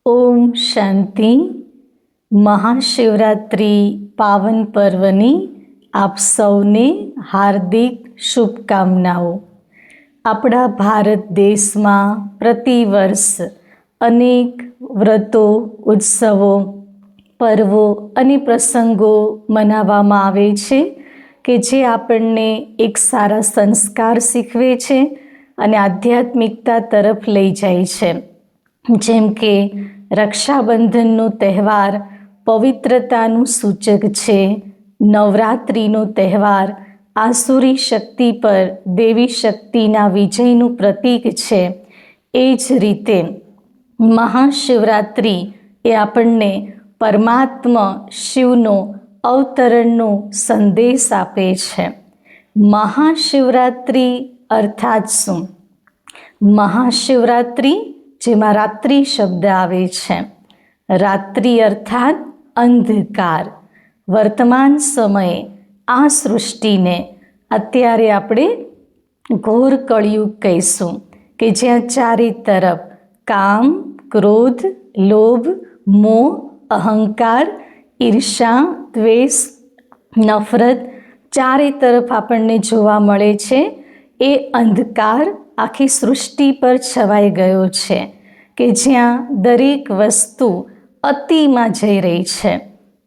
ઓમ શાંતિ. મહાશિવરાત્રિ પાવન પર્વની આપ સૌને હાર્દિક શુભકામનાઓ. આપણા ભારત દેશમાં પ્રતિવર્ષ અનેક વ્રતો, ઉત્સવો, પર્વો અને પ્રસંગો મનાવવામાં આવે છે કે જે આપણને એક સારા સંસ્કાર શીખવે છે અને આધ્યાત્મિકતા તરફ લઈ જાય છે. જેમ કે રક્ષાબંધનનો તહેવાર પવિત્રતાનું સૂચક છે. નવરાત્રિનો તહેવાર આસુરી શક્તિ પર દેવી શક્તિના વિજયનું પ્રતીક છે. એ જ રીતે મહાશિવરાત્રિ એ આપણને પરમાત્મા શિવનો અવતરણનો સંદેશ આપે છે. મહાશિવરાત્રિ અર્થાત શું? મહાશિવરાત્રિ જેમાં રાત્રિ શબ્દ આવે છે. રાત્રિ અર્થાત અંધકાર. વર્તમાન સમયે આ સૃષ્ટિને અત્યારે આપણે ઘોર કળિયુગ કહીશું કે જ્યાં ચારે તરફ કામ, ક્રોધ, લોભ, મોહ, અહંકાર, ઈર્ષા, દ્વેષ, નફરત ચારે તરફ આપણને જોવા મળે છે. એ અંધકાર આખી સૃષ્ટિ પર છવાઈ ગયો છે કે જ્યાં દરેક વસ્તુ અતિમાં જઈ રહી છે.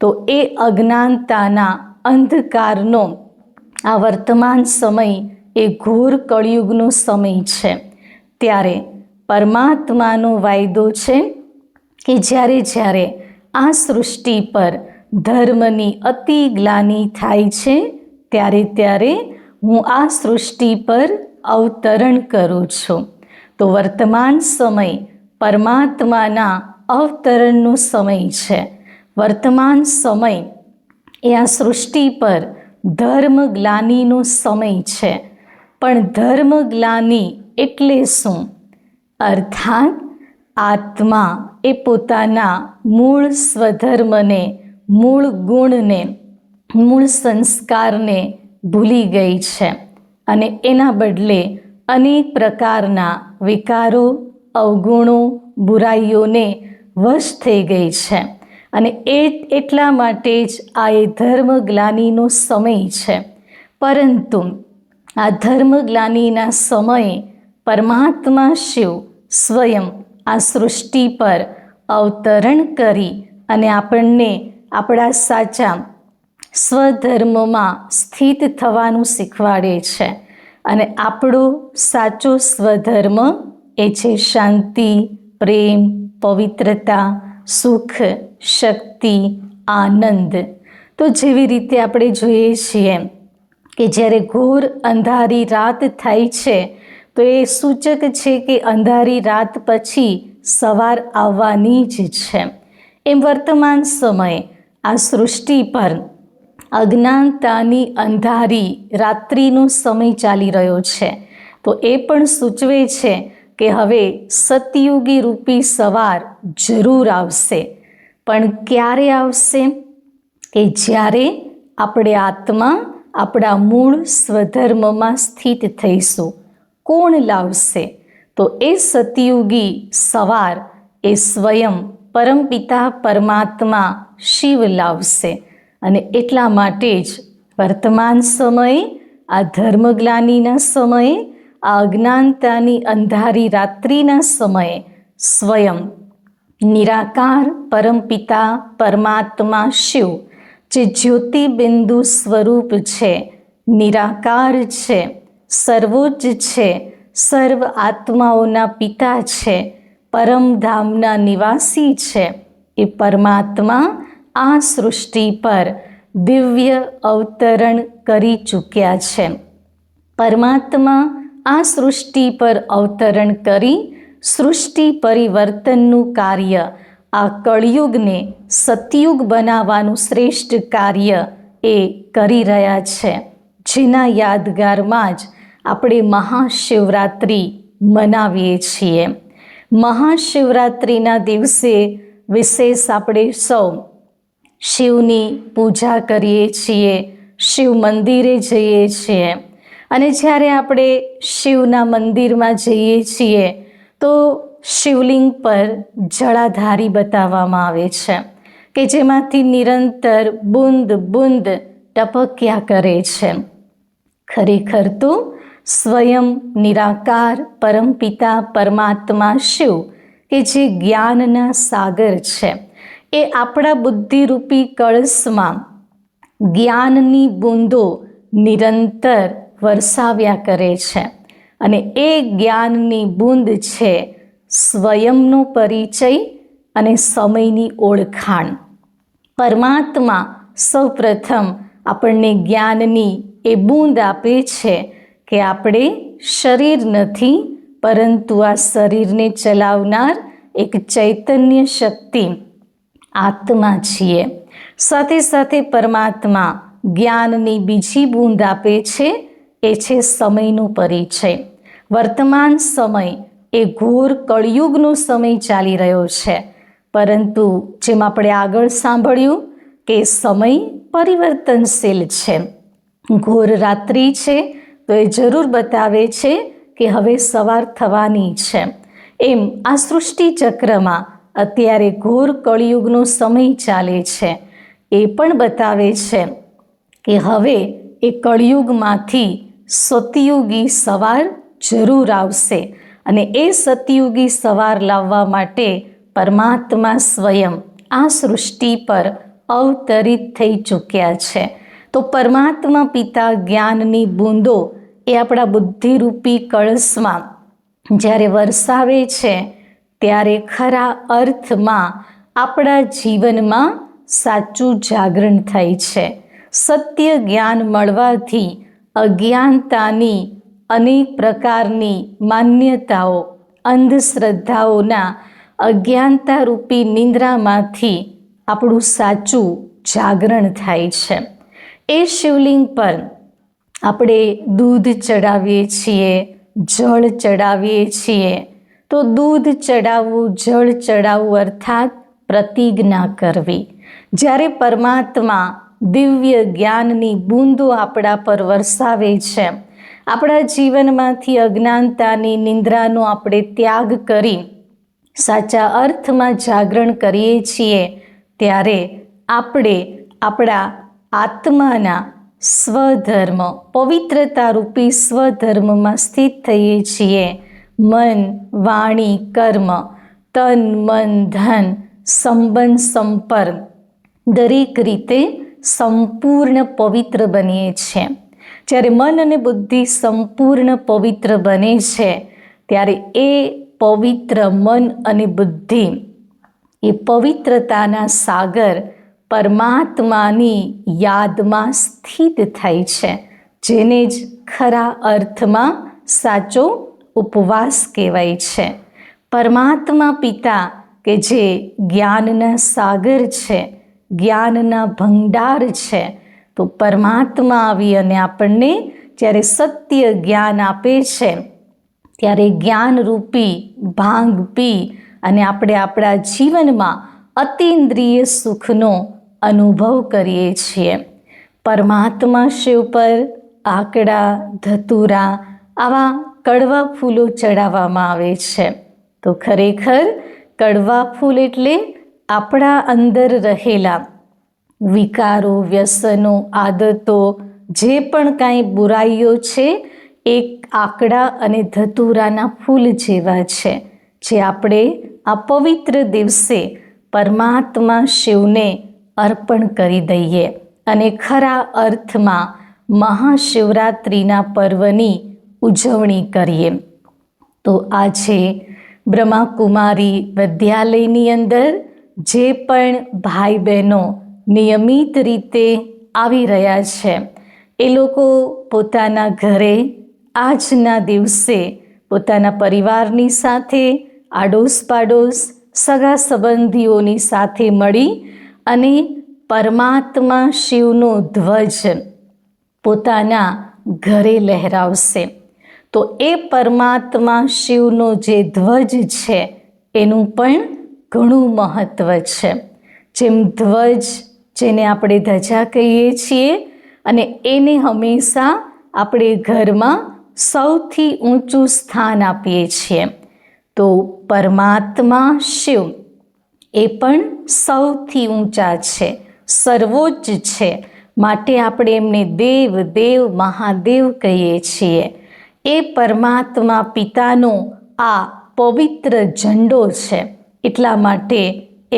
તો એ અજ્ઞાનતાના અંધકારનો આ વર્તમાન સમય એ ઘોર કળિયુગનો સમય છે. ત્યારે પરમાત્માનો વાયદો છે કે જ્યારે આ સૃષ્ટિ પર ધર્મની અતિ ગ્લાનિ થાય છે ત્યારે હું આ સૃષ્ટિ પર અવતરણ કરું છું. તો વર્તમાન સમય પરમાત્માના અવતરણનો સમય છે. વર્તમાન સમય એ આ સૃષ્ટિ પર ધર્મ ગ્લાનિનો સમય છે. પણ ધર્મ ગ્લાનિ એટલે શું? અર્થાત આત્મા એ પોતાના મૂળ સ્વધર્મને, મૂળ ગુણને, મૂળ સંસ્કારને ભૂલી ગઈ છે અને એના બદલે અનેક પ્રકારના વિકારો, અવગુણો, બુરાઈઓને વશ થઈ ગઈ છે. અને એટલા માટે જ આ એ ધર્મ ગ્લાનિનો સમય છે. પરંતુ આ ધર્મ ગ્લાનિના સમયે પરમાત્મા શિવ સ્વયં આ સૃષ્ટિ પર અવતરણ કરી અને આપણને આપણા સાચા સ્વધર્મમાં સ્થિત થવાનું શીખવાડે છે. અને આપણો સાચો સ્વધર્મ એ છે શાંતિ, પ્રેમ, પવિત્રતા, સુખ, શક્તિ, આનંદ. તો જેવી રીતે આપણે જોઈએ છીએ કે જ્યારે ઘોર અંધારી રાત થાય છે તો એ સૂચક છે કે અંધારી રાત પછી સવાર આવવાની જ છે. એમ વર્તમાન સમયે આ સૃષ્ટિ પર અજ્ઞાનતાની અંધારી રાત્રિનો સમય ચાલી રહ્યો છે. તો એ પણ સૂચવે છે કે હવે સતયુગી રૂપી સવાર જરૂર આવશે. પણ ક્યારે આવશે? કે જ્યારે આપણે આત્મા આપણા મૂળ સ્વધર્મમાં સ્થિત થઈશું. કોણ લાવશે? તો એ સતયુગી સવાર એ સ્વયં પરમપિતા પરમાત્મા શિવ લાવશે. અને એટલા માટે જ વર્તમાન સમયે આ ધર્મગ્લાનિના સમયે, આ અજ્ઞાનતાની અંધારી રાત્રિના સમયે સ્વયં નિરાકાર પરમપિતા પરમાત્મા શિવ જે જ્યોતિબિંદુ સ્વરૂપ છે, નિરાકાર છે, સર્વોચ્ચ છે, સર્વ આત્માઓના પિતા છે, પરમધામના નિવાસી છે, એ પરમાત્મા આ સૃષ્ટિ પર દિવ્ય અવતરણ કરી ચૂક્યા છે. પરમાત્મા આ સૃષ્ટિ પર અવતરણ કરી સૃષ્ટિ પરિવર્તનનું કાર્ય, આ કળિયુગને સતયુગ બનાવવાનું શ્રેષ્ઠ કાર્ય એ કરી રહ્યા છે. જેના યાદગારમાં જ આપણે મહાશિવરાત્રિ મનાવીએ છીએ. મહાશિવરાત્રિના દિવસે વિશેષ આપણે સૌ શિવની પૂજા કરીએ છીએ, શિવ મંદિરે જઈએ છીએ. અને જ્યારે આપણે શિવના મંદિરમાં જઈએ છીએ તો શિવલિંગ પર જળાધારી બતાવવામાં આવે છે કે જેમાંથી નિરંતર બુંદ બુંદ ટપક્યા કરે છે. ખરેખર તો સ્વયં નિરાકાર પરમપિતા પરમાત્મા શિવ કે જે જ્ઞાનના સાગર છે એ આપણા બુદ્ધિરૂપી કળશમાં જ્ઞાનની બૂંદો નિરંતર વરસાવ્યા કરે છે. અને એ જ્ઞાનની બૂંદ છે સ્વયંનો પરિચય અને સમયની ઓળખાણ. પરમાત્મા સૌપ્રથમ આપણને જ્ઞાનની એ બૂંદ આપે છે કે આપણે શરીર નથી, પરંતુ આ શરીરને ચલાવનાર એક ચૈતન્ય શક્તિ આત્મા છીએ. સાથે સાથે પરમાત્મા જ્ઞાનની બીજી બૂંદ આપે છે, એ છે સમયનો પરિચય. વર્તમાન સમય એ ઘોર કળિયુગનો સમય ચાલી રહ્યો છે, પરંતુ જેમ આપણે આગળ સાંભળ્યું કે સમય પરિવર્તનશીલ છે. ઘોર રાત્રિ છે તો એ જરૂર બતાવે છે કે હવે સવાર થવાની છે. એમ આ સૃષ્ટિ ચક્રમાં અત્યારે ઘોર કળિયુગનો સમય ચાલે છે. એ પણ બતાવે છે કે હવે એ કળિયુગમાંથી સતયુગી સવાર જરૂર આવશે, અને એ સતયુગી સવાર લાવવા માટે પરમાત્મા સ્વયં આ સૃષ્ટિ પર અવતરિત થઈ ચૂક્યા છે. તો પરમાત્મા પિતા જ્ઞાનની બૂંદો એ આપણા બુદ્ધિરૂપી કળશમાં જ્યારે વરસાવે છે ત્યારે ખરા અર્થમાં આપણા જીવનમાં સાચું જાગરણ થાય છે. સત્ય જ્ઞાન મળવાથી અજ્ઞાનતાની અનેક પ્રકારની માન્યતાઓ, અંધશ્રદ્ધાઓના અજ્ઞાનતારૂપી નિંદ્રામાંથી આપણું સાચું જાગરણ થાય છે. એ શિવલિંગ પર આપણે દૂધ ચડાવીએ છીએ, જળ ચડાવીએ છીએ. તો દૂધ ચડાવવું, જળ ચડાવવું અર્થાત પ્રતિજ્ઞા કરવી. જ્યારે પરમાત્મા દિવ્ય જ્ઞાનની બૂંદો આપણા પર વરસાવે છે, આપણા જીવનમાંથી અજ્ઞાનતાની નિંદ્રાનો આપણે ત્યાગ કરી સાચા અર્થમાં જાગરણ કરીએ છીએ, ત્યારે આપણે આપણા આત્માના સ્વધર્મ, પવિત્રતારૂપી સ્વધર્મમાં સ્થિત થઈએ છીએ. મન, વાણી, કર્મ, તન, મન, ધન, સંબંધ, સંપર્ક દરેક રીતે સંપૂર્ણ પવિત્ર બનીએ છીએ. જ્યારે મન અને બુદ્ધિ સંપૂર્ણ પવિત્ર બને છે, ત્યારે એ પવિત્ર મન અને બુદ્ધિ એ પવિત્રતાના સાગર પરમાત્માની યાદમાં સ્થિત થાય છે, જેને જ ખરા અર્થમાં સાચો ઉપવાસ કહેવાય છે. પરમાત્મા પિતા કે જે જ્ઞાનના સાગર છે, જ્ઞાનના ભંડાર છે, તો પરમાત્મા આવી અને આપણને જ્યારે સત્ય જ્ઞાન આપે છે, ત્યારે જ્ઞાનરૂપી ભાંગ પી અને આપણે આપણા જીવનમાં અતિન્દ્રિય સુખનો અનુભવ કરીએ છીએ. પરમાત્મા શિવ પર આકડા, ધતુરા આવા કડવા ફૂલો ચડાવવામાં આવે છે. તો ખરેખર કડવા ફૂલ એટલે આપણા અંદર રહેલા વિકારો, વ્યસનો, આદતો, જે પણ કાંઈ બુરાઈઓ છે, એ આકડા અને ધતુરાના ફૂલ જેવા છે, જે આપણે આ પવિત્ર દિવસે પરમાત્મા શિવને અર્પણ કરી દઈએ અને ખરા અર્થમાં મહાશિવરાત્રિના પર્વની ઉજવણી કરીએ. તો આજે બ્રહ્માકુમારી વિદ્યાલયની અંદર જે પણ ભાઈ બહેનો નિયમિત રીતે આવી રહ્યા છે, એ લોકો પોતાના ઘરે આજના દિવસે પોતાના પરિવારની સાથે, આડોશ પાડોશ, સગા સંબંધીઓની સાથે મળી અને પરમાત્મા શિવનો ધ્વજ પોતાના ઘરે લહેરાવશે. તો એ પરમાત્મા શિવનો જે ધ્વજ છે, એનું પણ ઘણું મહત્ત્વ છે. જેમ ધ્વજ, જેને આપણે ધજા કહીએ છીએ, અને એને હંમેશા આપણે ઘરમાં સૌથી ઊંચું સ્થાન આપીએ છીએ. તો પરમાત્મા શિવ એ પણ સૌથી ઊંચા છે, સર્વોચ્ચ છે, માટે આપણે એમને દેવ દેવ મહાદેવ કહીએ છીએ. એ પરમાત્મા પિતાનો આ પવિત્ર ઝંડો છે, એટલા માટે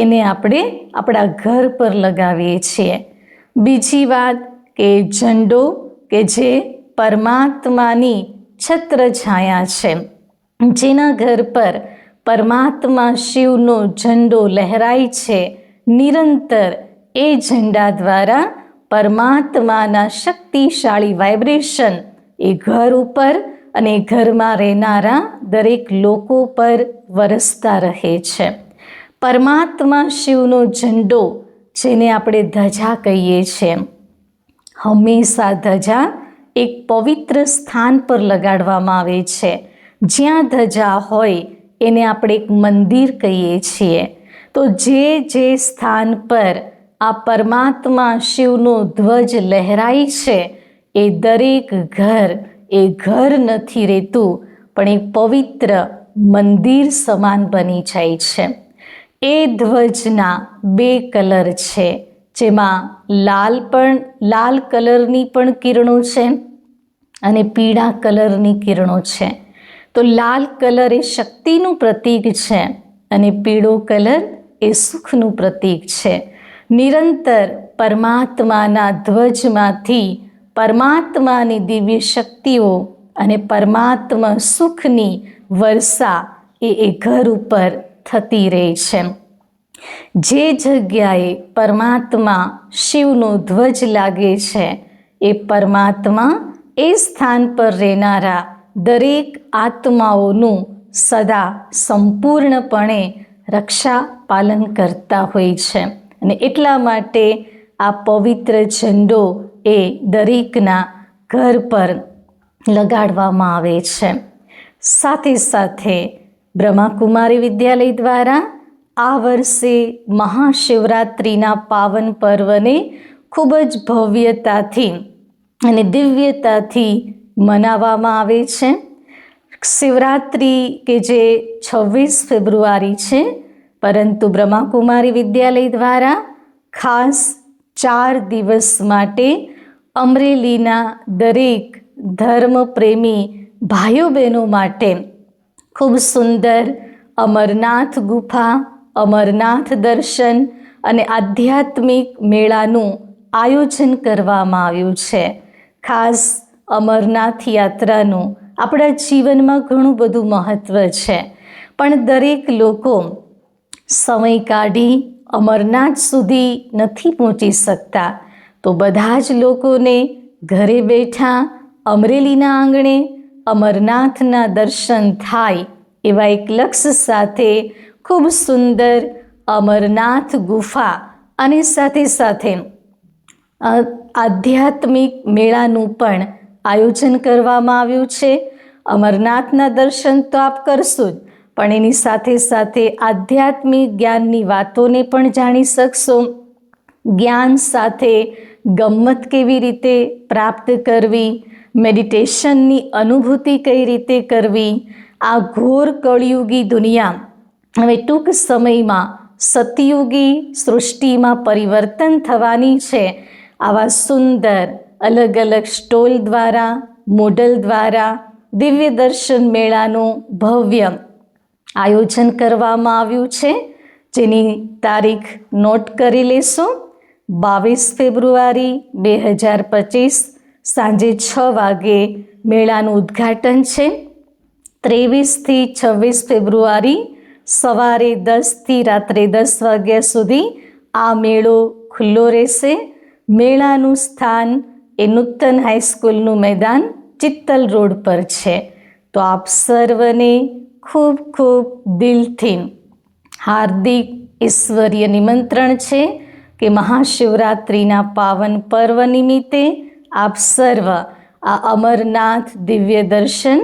એને આપણે આપણા ઘર પર લગાવીએ છીએ. બીજી વાત કે ઝંડો કે જે પરમાત્માની છત્રછાયા છે, જેના ઘર પર પરમાત્મા શિવનો ઝંડો લહેરાય છે નિરંતર, એ ઝંડા દ્વારા પરમાત્માના શક્તિશાળી વાઇબ્રેશન એ ઘર ઉપર અને ઘરમાં રહેનારા દરેક લોકો પર વરસતા રહે છે. પરમાત્મા શિવનો ઝંડો, જેને આપણે ધજા કહીએ છીએ, હંમેશા ધજા એક પવિત્ર સ્થાન પર લગાડવામાં આવે છે. જ્યાં ધજા હોય એને આપણે એક મંદિર કહીએ છીએ. તો જે સ્થાન પર આ પરમાત્મા શિવનો ધ્વજ લહેરાય છે, એ દરેક ઘર એ ઘર નથી રહેતું, પણ એક પવિત્ર મંદિર સમાન બની જાય છે. એ ધ્વજના 2 કલર છે, જેમાં લાલ કલરની પણ કિરણો છે અને પીળા કલરની કિરણો છે. તો લાલ કલર એ શક્તિનું પ્રતીક છે અને પીળો કલર એ સુખનું પ્રતીક છે. નિરંતર પરમાત્માના ધ્વજમાંથી પરમાત્માની દિવ્ય શક્તિઓ અને પરમાત્મા સુખની વર્ષા એ ઘર ઉપર થતી રહે છે. જે જગ્યાએ પરમાત્મા શિવનો ધ્વજ લાગે છે, એ પરમાત્મા એ સ્થાન પર રહેનારા દરેક આત્માઓનું સદા સંપૂર્ણપણે રક્ષા પાલન કરતા હોય છે. અને એટલા માટે આ પવિત્ર ઝંડો એ દરેકના ઘર પર લગાડવામાં આવે છે. સાથે સાથે બ્રહ્માકુમારી વિદ્યાલય દ્વારા આ વર્ષે મહાશિવરાત્રિના પાવન પર્વને ખૂબ જ ભવ્યતાથી અને દિવ્યતાથી મનાવવામાં આવે છે. શિવરાત્રિ કે જે 26 ફેબ્રુઆરી છે, પરંતુ બ્રહ્માકુમારી વિદ્યાલય દ્વારા ખાસ 4 દિવસ માટે અમરેલીના દરેક ધર્મપ્રેમી ભાઈઓ બહેનો માટે ખૂબ સુંદર અમરનાથ ગુફા, અમરનાથ દર્શન અને આધ્યાત્મિક મેળાનું આયોજન કરવામાં આવ્યું છે. ખાસ અમરનાથ યાત્રાનું આપણા જીવનમાં ઘણું બધું મહત્ત્વ છે, પણ દરેક લોકો સમય કાઢી અમરનાથ સુધી નથી પહોંચી શકતા. તો બધા જ લોકોને ઘરે બેઠા અમરેલીના આંગણે અમરનાથના દર્શન થાય એવા એક લક્ષ્ય સાથે ખૂબ સુંદર અમરનાથ ગુફા અને સાથે સાથે આધ્યાત્મિક મેળાનું પણ આયોજન કરવામાં આવ્યું છે. અમરનાથના દર્શન તો આપ કરશો જ, પણ એની સાથે સાથે આધ્યાત્મિક જ્ઞાનની વાતોને પણ જાણી શકશો. જ્ઞાન સાથે ગમ્મત કેવી રીતે પ્રાપ્ત કરવી, મેડિટેશનની અનુભૂતિ કઈ રીતે કરવી, આ ઘોર કળિયુગી દુનિયા હવે ટૂંક સમયમાં સતયુગી સૃષ્ટિમાં પરિવર્તન થવાની છે. આવા સુંદર અલગ અલગ સ્ટોલ દ્વારા, મોડલ દ્વારા દિવ્ય દર્શન મેળાનું ભવ્ય આયોજન કરવામાં આવ્યું છે, જેની તારીખ નોટ કરી લેશો. 22 ફેબ્રુઆરી 2025 સાંજે 6 વાગે મેળાનું ઉદ્ઘાટન છે. 23થી 26 ફેબ્રુઆરી સવારે 10થી રાત્રે 10 વાગ્યા સુધી આ મેળો ખુલ્લો રહેશે. મેળાનું સ્થાન એ નૂતન હાઈસ્કૂલનું મેદાન ચિત્તલ રોડ પર છે. તો આપ સર્વને ખૂબ ખૂબ દિલથી હાર્દિક ઈશ્વરીય નિમંત્રણ છે કે મહાશિવરાત્રિના પાવન પર્વ નિમિત્તે આપ સર્વ આ અમરનાથ દિવ્ય દર્શન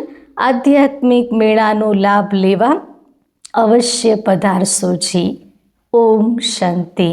આધ્યાત્મિક મેળાનો લાભ લેવા અવશ્ય પધારશો જી. ઓમ શાંતિ.